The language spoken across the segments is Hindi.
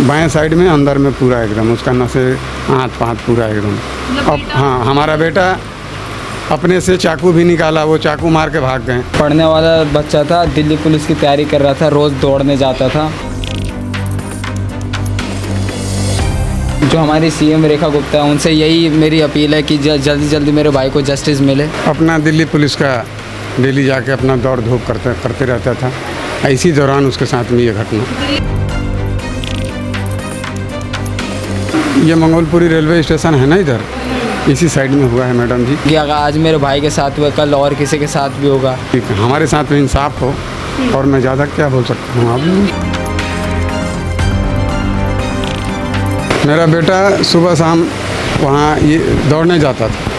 बाएं साइड में अंदर में पूरा एकदम उसका नसे हाथ पाँथ पूरा एकदम। अब हाँ, हमारा बेटा अपने से चाकू भी निकाला, वो चाकू मार के भाग गए। पढ़ने वाला बच्चा था, दिल्ली पुलिस की तैयारी कर रहा था, रोज़ दौड़ने जाता था। जो हमारी सीएम रेखा गुप्ता है, उनसे यही मेरी अपील है कि जल्दी जल्दी मेरे भाई को जस्टिस मिले। अपना दिल्ली पुलिस का डेली जाके अपना दौड़ धूप करते रहता था। इसी दौरान उसके साथ में ये घटना। ये मंगोलपुरी रेलवे स्टेशन है ना, इधर इसी साइड में हुआ है मैडम जी। कि अगर आज मेरे भाई के साथ हुआ, कल और किसी के साथ भी होगा। हमारे साथ में इंसाफ हो, और मैं ज़्यादा क्या बोल सकता हूँ। अब मेरा बेटा सुबह शाम वहाँ ये दौड़ने जाता था।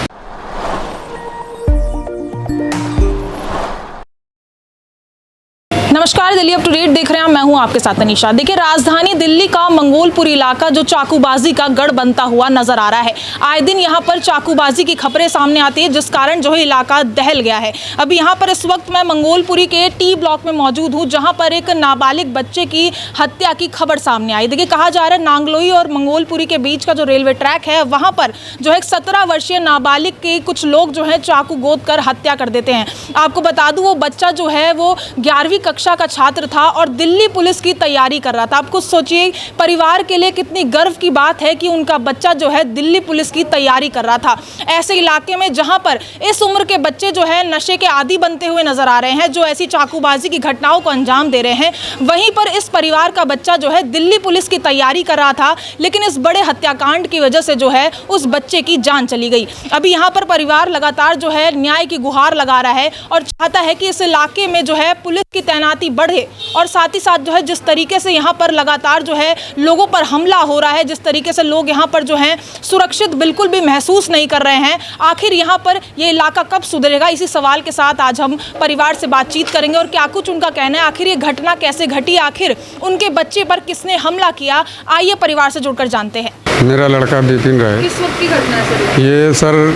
नमस्कार, दिल्ली अप टू डेट देख रहे हैं, मैं हूं आपके साथ अनीशा। देखिए, राजधानी दिल्ली का मंगोलपुरी इलाका जो चाकूबाजी का गढ़ बनता हुआ नजर आ रहा है। आए दिन यहां पर चाकूबाजी की खबरें सामने आती है, जिस कारण जो है इलाका दहल गया है। अभी यहां पर इस वक्त मैं मंगोलपुरी के टी ब्लॉक में मौजूद हूं, जहां पर एक नाबालिग बच्चे की हत्या की खबर सामने आई। देखिए, कहा जा रहा है नांगलोई और मंगोलपुरी के बीच का जो रेलवे ट्रैक है, वहां पर जो है 17 वर्षीय नाबालिग के कुछ लोग जो है चाकू गोद कर हत्या कर देते हैं। आपको बता दूं, वो बच्चा जो है वो 11वीं कक्षा का छात्र था और दिल्ली पुलिस की तैयारी कर रहा था। आप कुछ सोचिए, परिवार के लिए कितनी गर्व की बात है कि उनका बच्चा जो है दिल्ली पुलिस की तैयारी कर रहा था। ऐसे इलाके में जहां पर इस उम्र के बच्चे जो है नशे के आदी बनते हुए नजर आ रहे हैं, जो ऐसी चाकूबाजी की घटनाओं को अंजाम दे रहे हैं, वहीं पर इस परिवार का बच्चा जो है दिल्ली पुलिस की तैयारी कर रहा था, लेकिन इस बड़े हत्याकांड की वजह से जो है उस बच्चे की जान चली गई। अभी यहाँ पर परिवार लगातार जो है न्याय की गुहार लगा रहा है और चाहता है कि इस इलाके में जो है पुलिस की तैनाती बढ़े, और साथ ही साथ जो है जिस तरीके से यहाँ पर लगातार जो है लोगों पर हमला हो रहा है, जिस तरीके से लोग यहाँ पर जो हैं सुरक्षित बिल्कुल भी महसूस नहीं कर रहे हैं, आखिर यहाँ पर ये इलाका कब सुधरेगा? इसी सवाल के साथ आज हम परिवार से बातचीत करेंगे और क्या कुछ उनका कहना है, आखिर ये घटना कैसे घटी, आखिर उनके बच्चे पर किसने हमला किया। आइए परिवार से जुड़कर जानते हैं। मेरा लड़का बिपिन राय। किस वक्त की घटना है सर? ये सर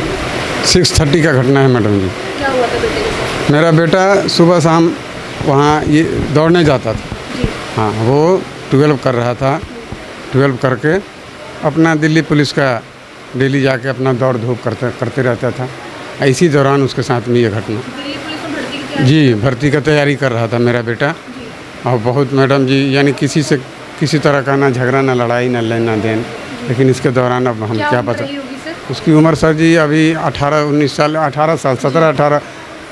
6:30 का घटना है मैडम जी। क्या हुआ था बेटे के साथ? मेरा बेटा सुबह शाम वहाँ ये दौड़ने जाता था। हाँ, वो 12 कर रहा था। 12 करके अपना दिल्ली पुलिस का डेली जाके अपना दौड़ धूप करते रहता था। इसी दौरान उसके साथ में ये घटना। दिल्ली पुलिस में भर्ती की जी, भर्ती का तैयारी कर रहा था मेरा बेटा। और बहुत मैडम जी, यानी किसी तरह का ना झगड़ा, ना लड़ाई, ना लेना देन। लेकिन इसके दौरान अब हम क्या पता। उसकी उम्र सर जी अभी 18-19 साल, 18 साल, 17-18।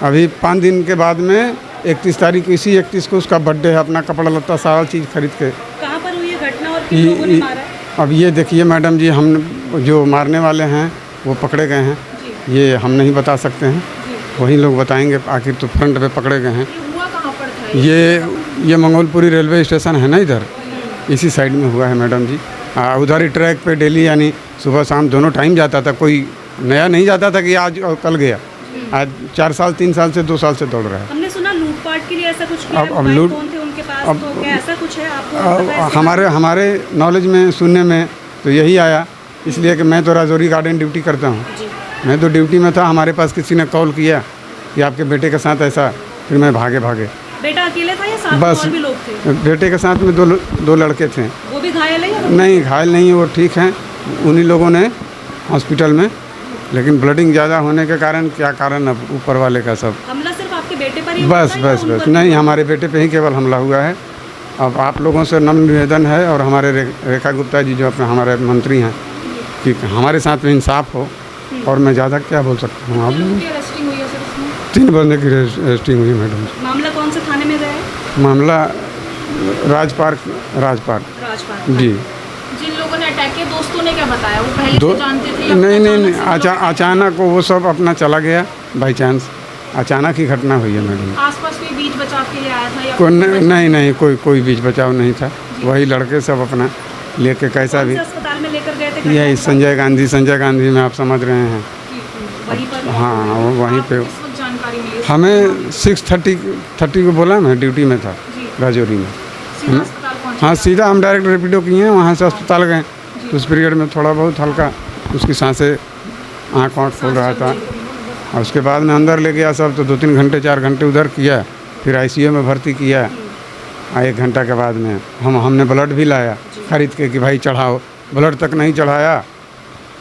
अभी 5 दिन के बाद में 31 तारीख, इसी 31 को उसका बर्थडे है। अपना कपड़ा लत्ता सारा चीज़ खरीद के। कहाँ पर हुई ये घटना और किन लोगों ने मारा है? अब ये देखिए मैडम जी, हम जो मारने वाले हैं वो पकड़े गए हैं। ये हम नहीं बता सकते हैं, वही लोग बताएंगे। आखिर तो फ्रंट पे पकड़े गए हैं। हुआ कहाँ पर था ये मंगोलपुरी रेलवे स्टेशन है ना, इधर इसी साइड में हुआ है मैडम जी। उधर ही ट्रैक पे डेली यानी सुबह शाम दोनों टाइम जाता था। कोई नया नहीं जाता था कि आज और कल गया। आज 4 साल 3 साल से 2 साल से दौड़ रहा है। हमने सुना लूटपाट के लिए ऐसा कुछ किया। अब लूट कौन थे उनके पास? तो क्या ऐसा कुछ है आपको? हमारे नॉलेज में, सुनने में तो यही आया, इसलिए कि मैं तो राजौरी गार्डन ड्यूटी करता हूँ। मैं तो ड्यूटी में था, हमारे पास किसी ने कॉल किया कि आपके बेटे के साथ ऐसा, फिर मैं भागे। बेटा अकेले था या साथ बस और भी लोग थे? बेटे के साथ में दो लड़के थे। वो भी घायल है या? नहीं, घायल नहीं है, वो ठीक हैं। उन्हीं लोगों ने हॉस्पिटल में, लेकिन ब्लडिंग ज़्यादा होने के कारण, क्या कारण अब ऊपर वाले का सब। हमला सिर्फ आपके बेटे पर ही बस नहीं, हमारे बेटे पे ही केवल हमला हुआ है। अब आप लोगों से नम्र निवेदन है, और हमारे रेखा गुप्ता जी जो अपने हमारे मंत्री हैं, कि हमारे साथ में इंसाफ हो, और मैं ज़्यादा क्या बोल सकता हूँ। अब 3 बंदे की अरेस्टिंग हुई मैडम। मामला कौन से थाने में गया है? मामला राजपार्क जी। जिन लोगों ने अटैक किया, दोस्तों ने क्या बताया? वो पहले से जानते थे? नहीं, अचानक वो सब अपना चला गया। बाई चांस अचानक ही घटना हुई है मैडम। आसपास कोई बीच बचाव के लिए आया था या नहीं, कोई बीच बचाव नहीं था। वही लड़के सब अपना लेके, कैसा भी अस्पताल में लेकर गए थे? यही संजय गांधी में, आप समझ रहे हैं। वहीं पर? हाँ, वहीं पे जानकारी मिली हमें। 6:30 को बोला, मैं ड्यूटी में था राजौरी में। हाँ, सीधा हम डायरेक्ट रेपिडो किए हैं, वहाँ से अस्पताल गए। तो उस पीरियड में थोड़ा बहुत हल्का उसकी सांसें, आँख खोल रहा था। और उसके बाद में अंदर ले गया सब, तो 2-3 घंटे 4 घंटे उधर किया। फिर ICU में भर्ती किया। 1 घंटा के बाद में हमने ब्लड भी लाया। खरीद के कि भाई चढ़ाओ, ब्लड तक नहीं चढ़ाया,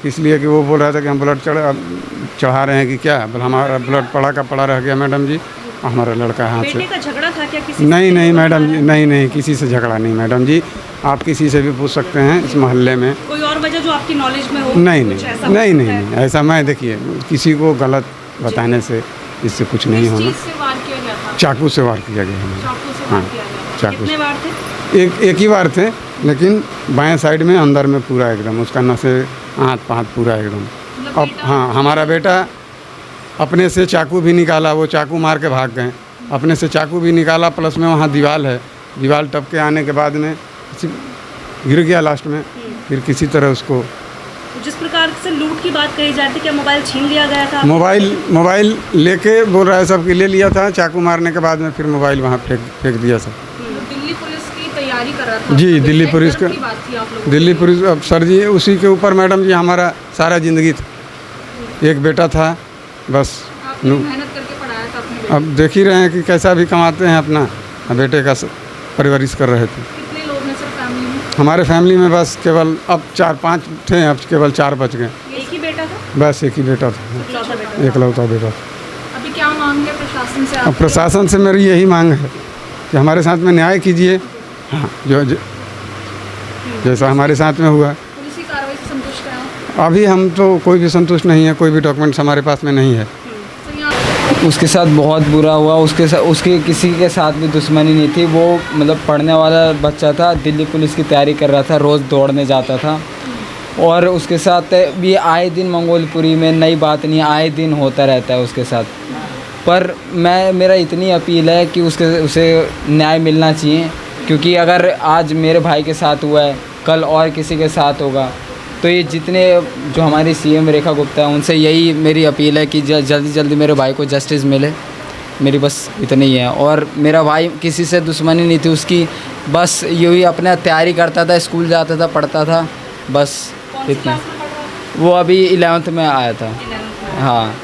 इसलिए कि वो बोल रहा था कि हम ब्लड चढ़ा रहे हैं कि क्या, बोल हमारा ब्लड पड़ा का पड़ा रह गया मैडम जी, हमारा लड़का हाथ से। बेटे का झगड़ा था क्या किसी नहीं मैडम जी, नहीं किसी से झगड़ा नहीं मैडम जी, आप किसी से भी पूछ सकते हैं इस मोहल्ले में। कोई और वजह जो आपकी नॉलेज में हो? नहीं ऐसा मैं देखिए किसी को गलत बताने से इससे कुछ नहीं होना। किस चीज़ से वार किया गया था? चाकू से वार किया गया हमें। चाकू से हाँ, वार किया गया। चाकू कितने से। वार थे? एक ही बार थे, लेकिन बाएं साइड में अंदर में पूरा एकदम उसका नसे हाथ पाँथ पूरा एकदम। अब हाँ, हमारा बेटा अपने से चाकू भी निकाला, वो चाकू मार के भाग गए, अपने से चाकू भी निकाला, प्लस में वहाँ दीवार है, दीवार टप के आने के बाद में गिर गया लास्ट में, फिर किसी तरह उसको। जिस प्रकार से लूट की बात कही जाती है, क्या मोबाइल छीन लिया गया था? मोबाइल लेके बोल रहा है सब कि ले लिया था, चाकू मारने के बाद में फिर मोबाइल वहाँ फेंक दिया सब। दिल्ली पुलिस की तैयारी कर रहा था जी, दिल्ली पुलिस का, बात थी आप लोगों दिल्ली पुलिस। अब सर जी उसी के ऊपर मैडम जी हमारा सारा ज़िंदगी था, एक बेटा था बस। मेहनत करके पढ़ाया था अपने अब देख ही रहे हैं कि कैसा भी कमाते हैं, अपना बेटे का परवरिश कर रहे थे। कितने लोग हैं सर फैमिली में? हमारे फैमिली में बस केवल अब 4-5 थे, अब केवल 4 बच गए। एक ही बेटा था? बस एक ही बेटा था, इकलौता बेटा। एकलौता बेटा। अभी क्या मांग है प्रशासन से? अब प्रशासन से मेरी यही मांग है कि हमारे साथ में न्याय कीजिए। हाँ, जो जैसा हमारे साथ में हुआ। पुलिस की कार्रवाई से संतुष्ट हैं? अभी हम तो कोई भी संतुष्ट नहीं है, कोई भी डॉक्यूमेंट्स हमारे पास में नहीं है। उसके साथ बहुत बुरा हुआ, उसके किसी के साथ भी दुश्मनी नहीं थी। वो मतलब पढ़ने वाला बच्चा था, दिल्ली पुलिस की तैयारी कर रहा था, रोज़ दौड़ने जाता था, और उसके साथ भी आए दिन मंगोलपुरी में नई बात नहीं, आए दिन होता रहता है उसके साथ। पर मेरा इतनी अपील है कि उसे न्याय मिलना चाहिए, क्योंकि अगर आज मेरे भाई के साथ हुआ है, कल और किसी के साथ होगा। तो ये जितने जो हमारी सीएम रेखा गुप्ता है, उनसे यही मेरी अपील है कि जल्दी मेरे भाई को जस्टिस मिले। मेरी बस इतनी ही है। और मेरा भाई किसी से दुश्मनी नहीं थी उसकी, बस यही अपना तैयारी करता था, स्कूल जाता था, पढ़ता था, बस इतना। वो अभी 11th में आया था। हाँ,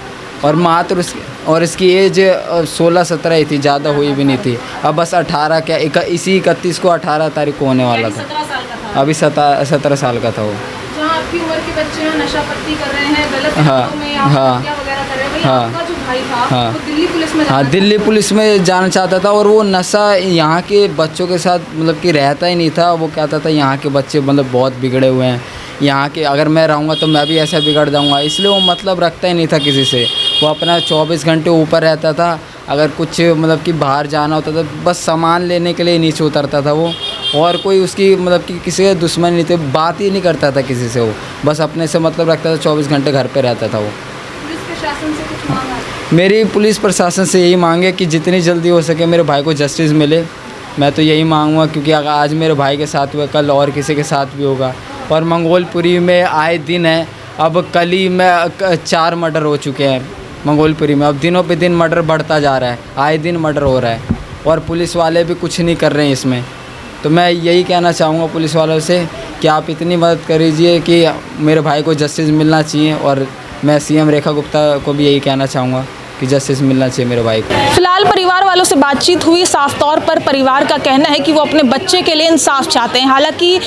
और मात्र इसकी एज 16-17 ही थी, ज़्यादा हुई भी नहीं थी। अब बस 18 क्या इसी 31 को 18 तारीख को होने वाला था। 17 साल का था। अभी 17 साल का था वो। जहाँ आपकी उम्र के बच्चे हैं, नशा पत्ती कर रहे हैं, गलत हाँ, कामों में या हाँ, हत्या वगैरह कर रहे हैं, हाँ, आपका जो भाई था हाँ, वो दिल्ली पुलिस में हाँ, दिल्ली पुलिस में जाना चाहता था। और वो नशा यहाँ के बच्चों के साथ मतलब कि रहता ही नहीं था। वो कहता था यहाँ के बच्चे मतलब बहुत बिगड़े हुए हैं, यहाँ के अगर मैं रहूँगा तो मैं भी ऐसा बिगड़ जाऊँगा, इसलिए वो मतलब रखता ही नहीं था किसी से। वो अपना 24 घंटे ऊपर रहता था। अगर कुछ मतलब कि बाहर जाना होता था, बस सामान लेने के लिए नीचे उतरता था वो, और कोई उसकी मतलब कि किसी के दुश्मन नहीं थे, बात ही नहीं करता था किसी से। वो बस अपने से मतलब रखता था, 24 घंटे घर पे रहता था वो। पुलिस प्रशासन से कुछ मांग है? मेरी पुलिस प्रशासन से यही मांग है कि जितनी जल्दी हो सके मेरे भाई को जस्टिस मिले। मैं तो यही मांगूंगा, क्योंकि अगर आज मेरे भाई के साथ हुआ, कल और किसी के साथ भी होगा। और मंगोलपुरी में आए दिन है, अब कल ही में 4 मर्डर हो चुके हैं मंगोलपुरी में। अब दिनों पे दिन मर्डर बढ़ता जा रहा है, आए दिन मर्डर हो रहा है, और पुलिस वाले भी कुछ नहीं कर रहे हैं इसमें। तो मैं यही कहना चाहूँगा पुलिस वालों से कि आप इतनी मदद करिए कि मेरे भाई को जस्टिस मिलना चाहिए। और मैं सीएम रेखा गुप्ता को भी यही कहना चाहूँगा कि जस्टिस मिलना चाहिए मेरे भाई को। फिलहाल परिवार वालों से बातचीत हुई, साफ तौर पर परिवार का कहना है कि वो अपने बच्चे के लिए इंसाफ चाहते हैं। हालांकि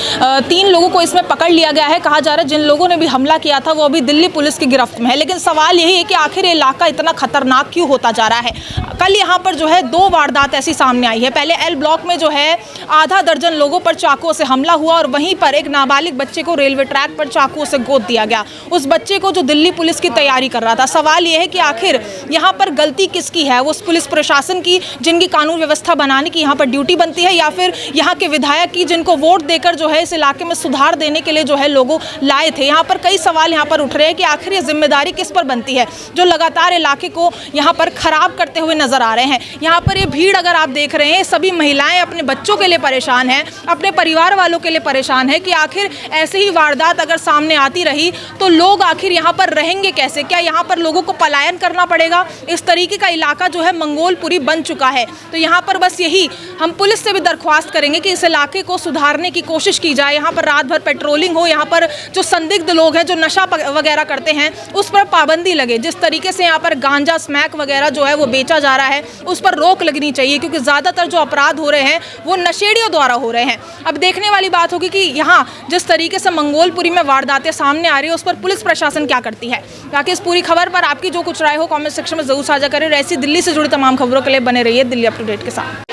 3 लोगों को इसमें पकड़ लिया गया है। कहा जा रहा है जिन लोगों ने भी हमला किया था वो अभी दिल्ली पुलिस की गिरफ्त में है। लेकिन सवाल यही है कि आखिर ये इलाका इतना खतरनाक क्यों होता जा रहा है। कल यहाँ पर जो है 2 वारदात ऐसी सामने आई है। पहले एल ब्लॉक में जो है आधा दर्जन लोगों पर चाकुओं से हमला हुआ, और वहीं पर एक नाबालिग बच्चे को रेलवे ट्रैक पर चाकुओं से गोद दिया गया, उस बच्चे को जो दिल्ली पुलिस की तैयारी कर रहा था। सवाल ये है कि आखिर यहाँ पर गलती किसकी है? वो पुलिस प्रशासन की, जिनकी कानून व्यवस्था बनाने की यहाँ पर ड्यूटी बनती है, या फिर यहाँ के विधायक की, जिनको वोट देकर जो है इस इलाके में सुधार देने के लिए जो है लोगों लाए थे। यहाँ पर कई सवाल यहाँ पर उठ रहे हैं कि आखिर ये जिम्मेदारी किस पर बनती है, जो लगातार इलाके को यहाँ पर खराब करते हुए नजर आ रहे हैं। यहाँ पर ये भीड़ अगर आप देख रहे हैं, सभी महिलाएं अपने बच्चों के लिए परेशान हैं, अपने परिवार वालों के लिए परेशान है कि आखिर ऐसे ही वारदात अगर सामने आती रही तो लोग आखिर यहाँ पर रहेंगे कैसे? क्या यहाँ पर लोगों को पलायन करना पड़ेगा? इस तरीके का इलाका जो है मंगोलपुरी बन चुका है। तो यहाँ पर बस यही हम पुलिस से भी दरख्वास्त करेंगे कि इस इलाके को सुधारने की कोशिश की जाए, यहाँ पर रात भर पेट्रोलिंग हो, यहाँ पर जो संदिग्ध लोग हैं जो नशा वगैरह करते हैं उस पर पाबंदी लगे। जिस तरीके से यहाँ पर गांजा स्मैक वगैरह जो है वो बेचा जा रहा है उस पर रोक लगनी चाहिए, क्योंकि ज़्यादातर जो अपराध हो रहे हैं वो नशेड़ियों द्वारा हो रहे हैं। अब देखने वाली बात होगी कि यहाँ जिस तरीके से मंगोलपुरी में वारदातें सामने आ रही है उस पर पुलिस प्रशासन क्या करती है। ताकि इस पूरी खबर पर आपकी जो कुछ राय हो कमेंट सेक्शन में जरूर साझा करें। ऐसी दिल्ली से जुड़ी तमाम खबरों के लिए बने रहिए दिल्ली अप टू डेट के साथ।